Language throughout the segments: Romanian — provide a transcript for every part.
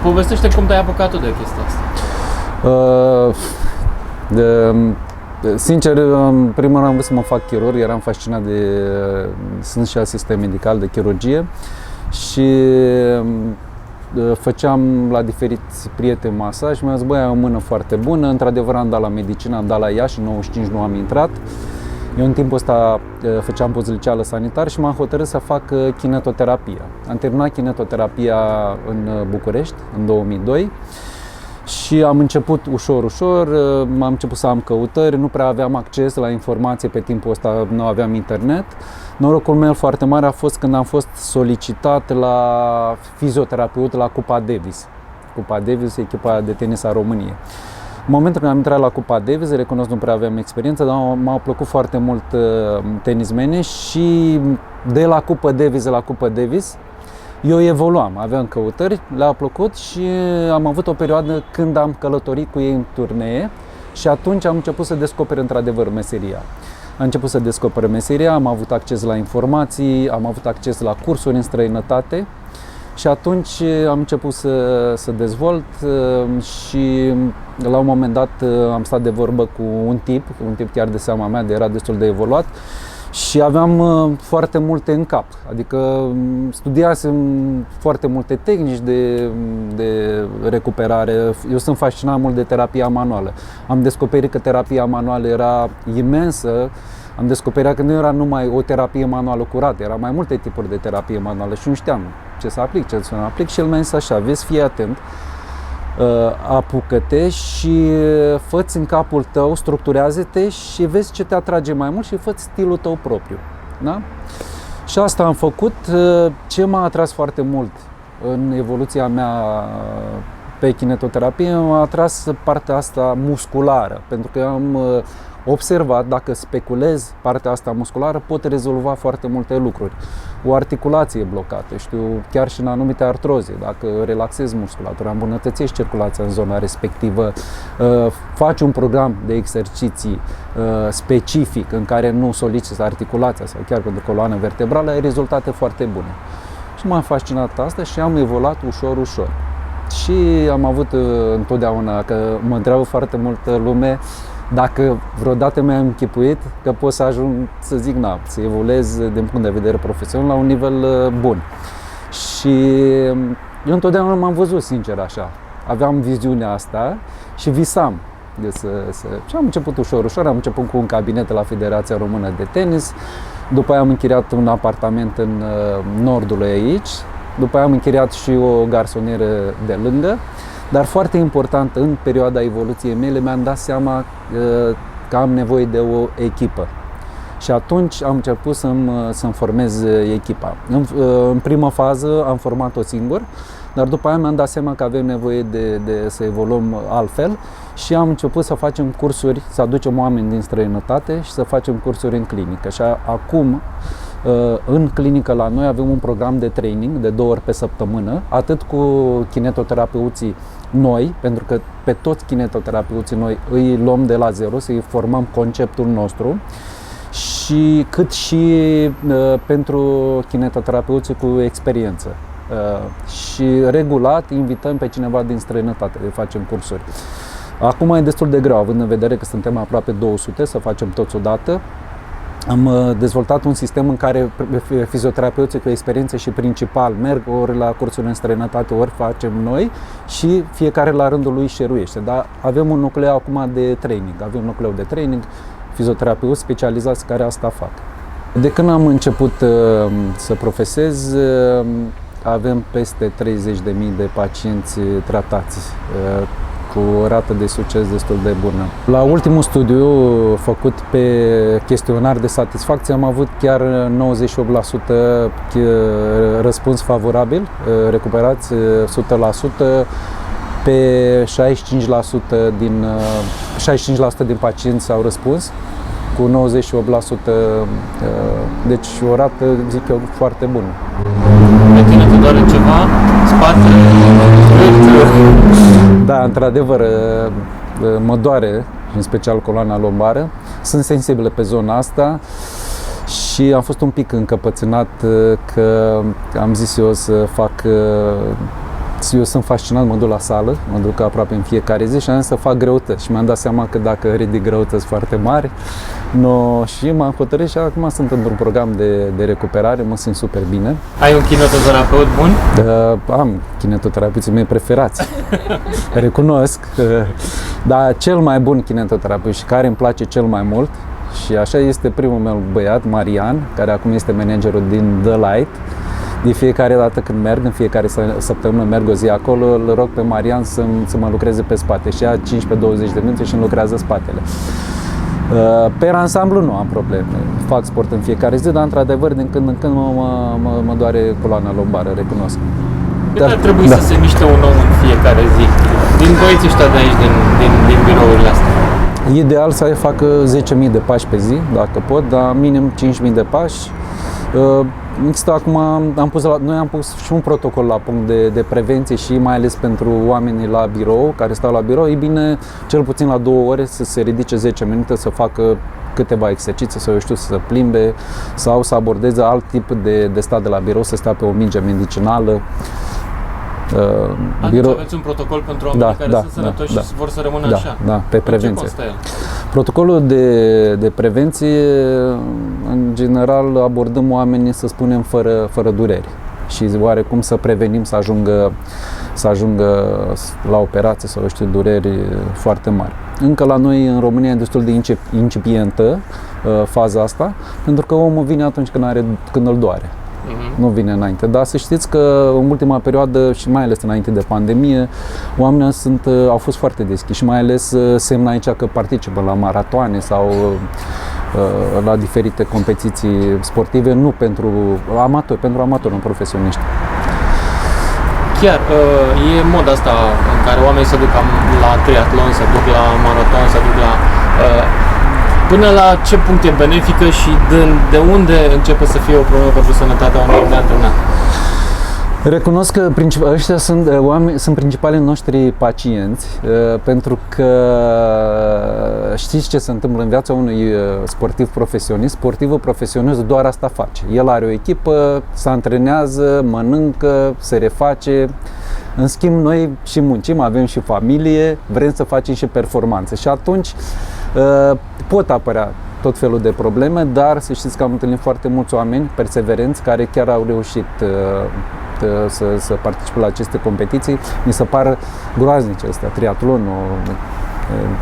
Povestește cum te-ai apucat tu de chestia asta. Sincer, în primul rând am vrut să mă fac chirurg, eram fascinat sunt și asistent medical de chirurgie și făceam la diferiți prieteni masaj și mi-a zis, băi, ai o mână foarte bună, într-adevăr am dat la medicină, am dat la ea și în 95 nu am intrat. Eu în timpul ăsta făceam pozliceală sanitar și m-am hotărât să fac kinetoterapia. Am terminat kinetoterapia în București, în 2002 și am început ușor, am început să am căutări, nu prea aveam acces la informație pe timpul ăsta, nu aveam internet. Norocul meu foarte mare a fost când am fost solicitat la fizioterapeut la Cupa Davis. Cupa Davis e echipa de tenis a României. În momentul când am intrat la Cupa Davis, recunosc, nu prea aveam experiență, dar m-au plăcut foarte mult tenismenii și de la Cupa Davis la Cupa Davis eu evoluam, aveam căutări, le-a plăcut și am avut o perioadă când am călătorit cu ei în turnee și atunci am început să descoper într-adevăr meseria. Am început să descoper meseria, am avut acces la informații, am avut acces la cursuri în străinătate și atunci am început să dezvolt și la un moment dat am stat de vorbă cu un tip chiar de seama mea, era destul de evoluat și aveam foarte multe în cap, adică studiasem foarte multe tehnici de recuperare. Eu sunt fascinat mult de terapia manuală. Am descoperit că terapia manuală era imensă. Am descoperit că nu era numai o terapie manuală curată, era mai multe tipuri de terapie manuală și nu știam ce să aplic, ce să nu aplic și el mi-a zis așa, vezi, fii atent, apucă-te și fă-ți în capul tău, structurează-te și vezi ce te atrage mai mult și fă-ți stilul tău propriu. Da? Și asta am făcut. Ce m-a atras foarte mult în evoluția mea pe kinetoterapie, m-a atras partea asta musculară, pentru că am observat, dacă speculez partea asta musculară, pot rezolva foarte multe lucruri. O articulație blocată, chiar și în anumite artroze, dacă relaxezi musculatura, îmbunătățești circulația în zona respectivă, faci un program de exerciții specific în care nu soliciți articulația sau chiar pentru coloană vertebrală, ai rezultate foarte bune. Și m-a fascinat asta și am evoluat ușor. Și am avut întotdeauna, că mă întreabă foarte multă lume, dacă vreodată mi-am închipuit că pot să ajung, să zic, să evoluez din punct de vedere profesional la un nivel bun. Și eu întotdeauna m-am văzut, sincer, așa. Aveam viziunea asta și visam. Și am început ușor, am început cu un cabinet la Federația Română de Tenis, după aia am închiriat un apartament în nordul aici, după aia am închiriat și o garsonieră de lângă. Dar foarte important, în perioada evoluției mele, mi-am dat seama că am nevoie de o echipă. Și atunci am început să-mi formez echipa. În prima fază am format-o singur, dar după aia mi-am dat seama că avem nevoie de să evoluăm altfel și am început să facem cursuri, să aducem oameni din străinătate și să facem cursuri în clinică. Și acum, în clinică la noi avem un program de training de 2 ori pe săptămână, atât cu kinetoterapeuții noi, pentru că pe toți kinetoterapeuții noi îi luăm de la zero, să-i formăm conceptul nostru, și cât și pentru kinetoterapeuții cu experiență. Și regulat invităm pe cineva din străinătate, de facem cursuri. Acum e destul de greu, având în vedere că suntem aproape 200, să facem toți odată. Am dezvoltat un sistem în care fizioterapeuții cu experiență și principal merg ori la cursuri în străinătate, ori facem noi și fiecare la rândul lui șeruiește. Dar avem un nucleu acum de training, fizioterapeuți specializați care asta fac. De când am început să profesez, avem peste 30.000 de pacienți tratați, cu o rată de succes destul de bună. La ultimul studiu făcut pe chestionar de satisfacție am avut chiar 98% răspuns favorabil, recuperați 100%, pe 65% din pacienți au răspuns, cu 98%, deci o rată, zic eu, foarte bună. Pe tine te doare ceva? Spate? Da, într-adevăr, mă doare, în special coloana lombară. Sunt sensibilă pe zona asta și am fost un pic încăpățânat că am zis eu să fac Eu sunt fascinat, mă duc la sală, mă duc aproape în fiecare zi și am zis să fac greutăți și mi-am dat seama că dacă ridic greutăți foarte mari, și m-am hotărât și acum sunt într-un program de recuperare, mă simt super bine. Ai un kinetoterapeut bun? Am kinetoterapeuții mei preferați, recunosc, dar cel mai bun kinetoterapeut și care îmi place cel mai mult, și așa este primul meu băiat, Marian, care acum este managerul din The Light. De fiecare dată când merg, în fiecare săptămână merg o zi acolo, îl rog pe Marian să mă lucreze pe spate și ia 15-20 de minute și îmi lucrează spatele. Pe ansamblu nu am probleme, fac sport în fiecare zi, dar într-adevăr din când în când mă doare coloana lombară, recunosc. Cât ar trebui să se miște un om în fiecare zi? Din băieții ăștia de aici, din birourile astea. Ideal să facă 10.000 de pași pe zi, dacă pot, dar minim 5.000 de pași. Acum noi am pus și un protocol la punct de prevenție și mai ales pentru oamenii la birou, care stau la birou, e bine cel puțin la 2 ore să se ridice 10 minute, să facă câteva exerciții sau să se plimbe sau să abordeze alt tip de stat de la birou, să stea pe o minge medicinală. Aveți un protocol pentru oameni care sunt sănătoși și vor să rămână așa? Da, pe prevenție. Ce constă el? Protocolul de prevenție, în general, abordăm oamenii, să spunem, fără dureri și oarecum să prevenim să ajungă la operație sau dureri foarte mari. Încă la noi în România e destul de incipientă faza asta, pentru că omul vine atunci când îl doare. Nu vine înainte, dar să știți că în ultima perioadă și mai ales înainte de pandemie, oamenii au fost foarte deschiși și mai ales semn aici că participă la maratoane sau la diferite competiții sportive, nu pentru amatori, nu profesioniști. Chiar e moda asta în care oamenii se duc la triatlon, se duc la maraton, se duc la... Până la ce punct e benefică și de unde începe să fie o problemă pentru sănătatea unui antrenat? Recunosc că ăștia sunt principalii noștri pacienți, pentru că știți ce se întâmplă în viața unui sportiv profesionist? Sportivul profesionist doar asta face. El are o echipă, se antrenează, mănâncă, se reface. În schimb, noi și muncim, avem și familie, vrem să facem și performanțe și atunci pot apărea tot felul de probleme, dar să știți că am întâlnit foarte mulți oameni perseverenți care chiar au reușit să participe la aceste competiții. Mi se par groaznice astea, triatlonul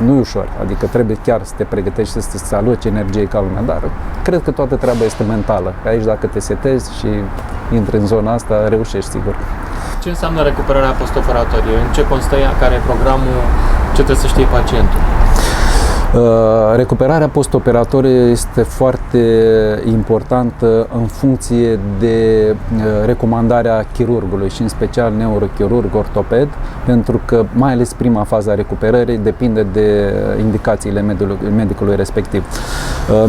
nu e ușor, adică trebuie chiar să te pregătești, să aloci energie ca lumea, dar cred că toată treaba este mentală. Aici dacă te setezi și intri în zona asta, reușești sigur. Ce înseamnă recuperarea postoperatorie? În ce constă ea? Care e programul? Ce trebuie să știe pacientul? Recuperarea postoperatorie este foarte importantă în funcție de recomandarea chirurgului și în special neurochirurg, ortoped, pentru că mai ales prima fază a recuperării depinde de indicațiile medicului respectiv.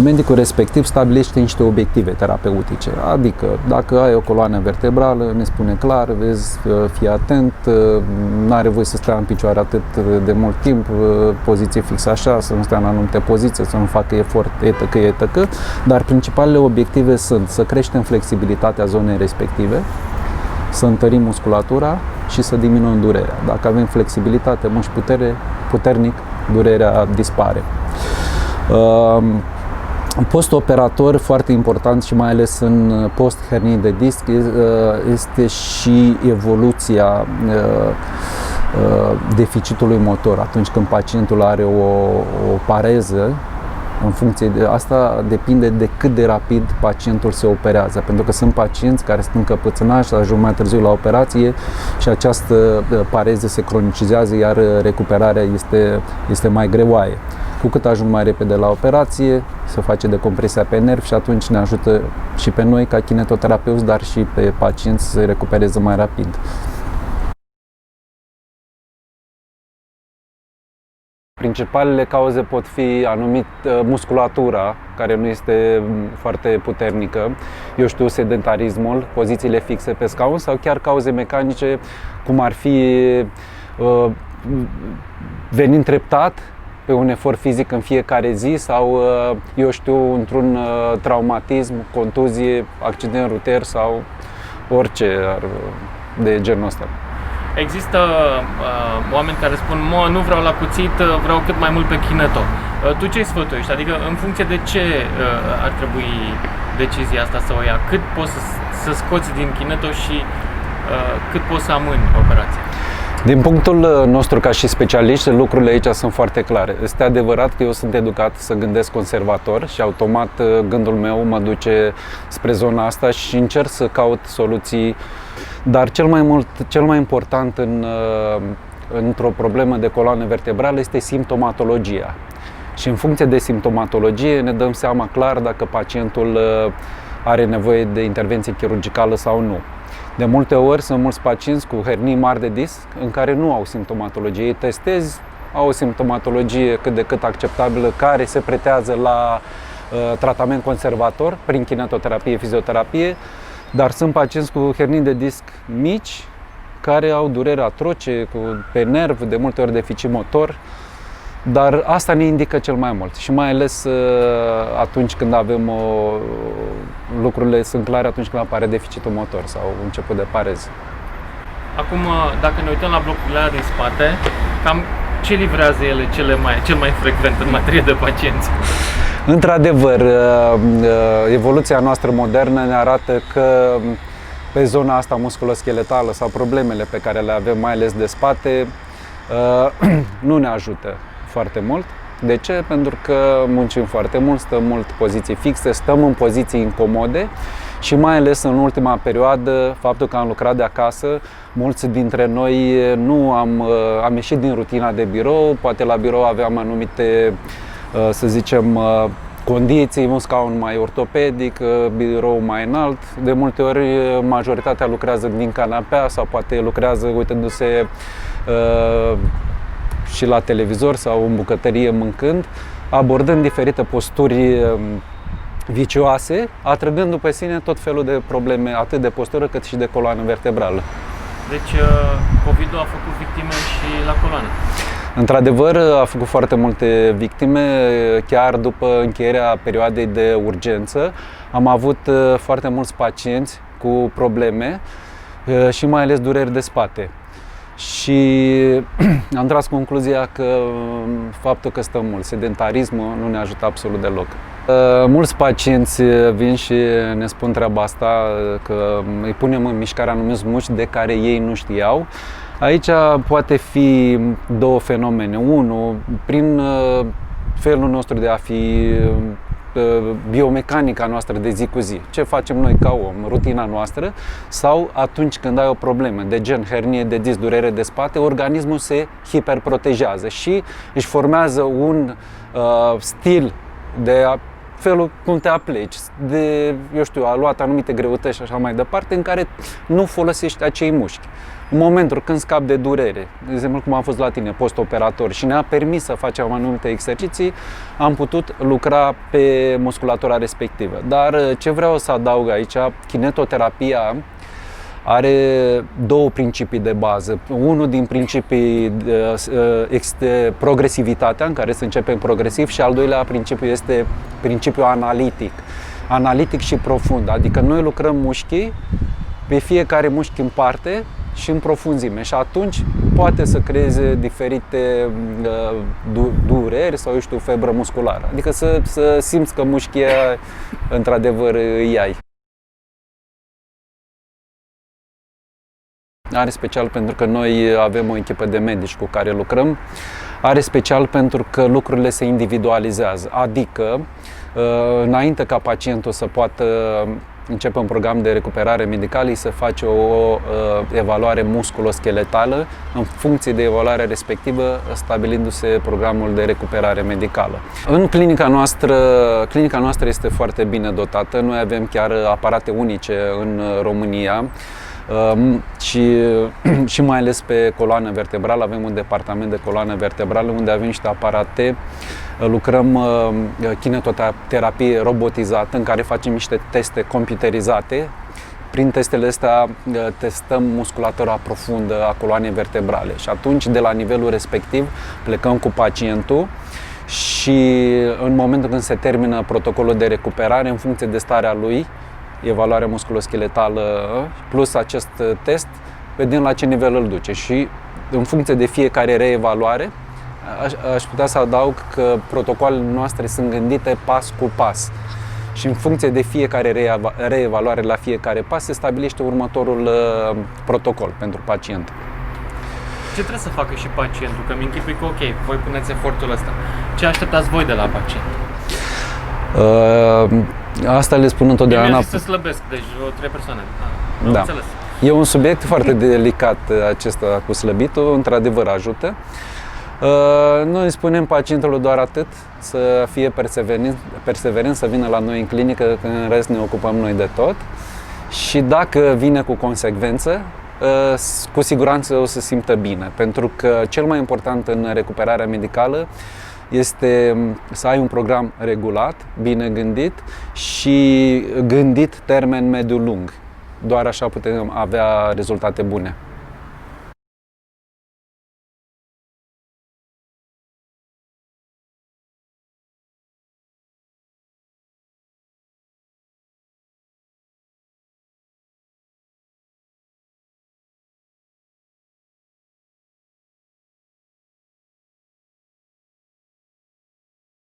Medicul respectiv stabilește niște obiective terapeutice, adică dacă ai o coloană vertebrală, ne spune clar, vezi, fii atent, n-are voie să stea în picioare atât de mult timp, poziție fixă așa, să nu stea în anumite poziții, să nu facă efort, etc. Dar principalele obiective sunt să creștem flexibilitatea zonei respective, să întărim musculatura și să diminuăm durerea. Dacă avem flexibilitate, mușchi puternic, durerea dispare. Postoperator, foarte important și mai ales în post-hernii de disc, este și evoluția deficitului motor. Atunci când pacientul are o pareză, în funcție de asta depinde de cât de rapid pacientul se operează, pentru că sunt pacienți care sunt încăpățânați, ajung mai târziu la operație și această pareză se cronicizează, iar recuperarea este mai greoaie. Cu cât ajung mai repede la operație, se face decompresia pe nervi și atunci ne ajută și pe noi ca kinetoterapeuți, dar și pe pacienți să se recupereze mai rapid. Principalele cauze pot fi musculatura, care nu este foarte puternică, sedentarismul, pozițiile fixe pe scaun sau chiar cauze mecanice, cum ar fi venind treptat pe un efort fizic în fiecare zi sau, într-un traumatism, contuzie, accident rutier sau orice de genul ăsta. Există oameni care spun, nu vreau la cuțit, vreau cât mai mult pe kineto. Tu ce sfătuiești? Adică în funcție de ce ar trebui decizia asta să o ia? Cât poți să scoți din kineto și cât poți să amâni operația? Din punctul nostru ca și specialiști, lucrurile aici sunt foarte clare. Este adevărat că eu sunt educat să gândesc conservator și automat gândul meu mă duce spre zona asta și încerc să caut soluții, dar cel mai important într-o problemă de coloană vertebrală este simptomatologia. Și în funcție de simptomatologie ne dăm seama clar dacă pacientul are nevoie de intervenție chirurgicală sau nu. De multe ori sunt mulți pacienți cu hernii mari de disc în care nu au simptomatologie. Ei testezi, au o simptomatologie cât de cât acceptabilă, care se pretează la tratament conservator prin kinetoterapie, fizioterapie, dar sunt pacienți cu hernii de disc mici care au durere atroce, pe nerv, de multe ori deficit motor. Dar asta ne indică cel mai mult și mai ales atunci când avem lucrurile sunt clare, atunci când apare deficitul motor sau început de pareză. Acum, dacă ne uităm la blocurile alea din spate, cam ce livrează ele cel mai frecvent în materie de pacienți? Într-adevăr, evoluția noastră modernă ne arată că pe zona asta musculoscheletală sau problemele pe care le avem, mai ales de spate, nu ne ajută foarte mult. De ce? Pentru că muncim foarte mult, stăm mult poziții fixe, stăm în poziții incomode și mai ales în ultima perioadă, faptul că am lucrat de acasă, mulți dintre noi nu am ieșit din rutina de birou, poate la birou aveam anumite, să zicem, condiții, un scaun mai ortopedic, birou mai înalt. De multe ori majoritatea lucrează din canapea sau poate lucrează uitându-se și la televizor sau în bucătărie mâncând, abordând diferite posturi vicioase, atrăgând după sine tot felul de probleme, atât de postură cât și de coloană vertebrală. Deci COVID-ul a făcut victime și la coloană. Într-adevăr, a făcut foarte multe victime, chiar după încheierea perioadei de urgență. Am avut foarte mulți pacienți cu probleme și mai ales dureri de spate. Și am tras concluzia că faptul că stăm mult, sedentarismul nu ne ajută absolut deloc. Mulți pacienți vin și ne spun treaba asta, că îi punem în mișcare anumiți mușchi de care ei nu știau. Aici poate fi două fenomene. Unul, prin felul nostru de a fi, biomecanica noastră de zi cu zi, ce facem noi ca om, rutina noastră, sau atunci când ai o problemă de gen hernie de disc, durere de spate, organismul se hiperprotejează și își formează un stil de felul cum te apleci, de, eu știu, a luat anumite greutăți și așa mai departe, în care nu folosești acei mușchi. În momentul când scapi de durere, de exemplu cum am fost la tine, post-operator, și ne-a permis să facem anumite exerciții, am putut lucra pe musculatura respectivă. Dar ce vreau să adaug aici, kinetoterapia are două principii de bază. Unul din principii este progresivitatea, în care să începem progresiv, și al doilea principiu este principiul analitic. Analitic și profund, adică noi lucrăm mușchii, pe fiecare mușchi în parte și în profunzime, și atunci poate să creeze diferite dureri sau, eu știu, febră musculară. Adică să simți că mușchii într-adevăr îi ai. Are special pentru că noi avem o echipă de medici cu care lucrăm. Are special pentru că lucrurile se individualizează, adică înainte ca pacientul să poată începe un program de recuperare medicală, îi se face o evaluare musculoscheletală în funcție de evaluarea respectivă, stabilindu-se programul de recuperare medicală. În clinica noastră este foarte bine dotată. Noi avem chiar aparate unice în România. Și mai ales pe coloană vertebrală, avem un departament de coloană vertebrală unde avem niște aparate, lucrăm kinetoterapie robotizată în care facem niște teste computerizate. Prin testele astea testăm musculatura profundă a coloanei vertebrale și atunci de la nivelul respectiv plecăm cu pacientul și în momentul când se termină protocolul de recuperare, în funcție de starea lui, evaluarea musculoscheletală plus acest test, vedem la ce nivel îl duce și în funcție de fiecare reevaluare, aș putea să adaug că protocoalele noastre sunt gândite pas cu pas și în funcție de fiecare reevaluare la fiecare pas se stabilește următorul protocol pentru pacient. Ce trebuie să facă și pacientul? Că mi închipui că ok, voi puneți efortul ăsta. Ce așteptați voi de la pacient? Asta le spun întotdeauna. Mi-a zis să slăbesc, deci vreo 3 persoane. Da. Înțeles. E un subiect foarte delicat acesta cu slăbitul, într-adevăr ajută. Noi spunem pacientului doar atât, să fie perseverent, să vină la noi în clinică, că în rest ne ocupăm noi de tot. Și dacă vine cu consecvență, cu siguranță o să simtă bine, pentru că cel mai important în recuperarea medicală este să ai un program regulat, bine gândit și gândit termen mediu-lung. Doar așa putem avea rezultate bune.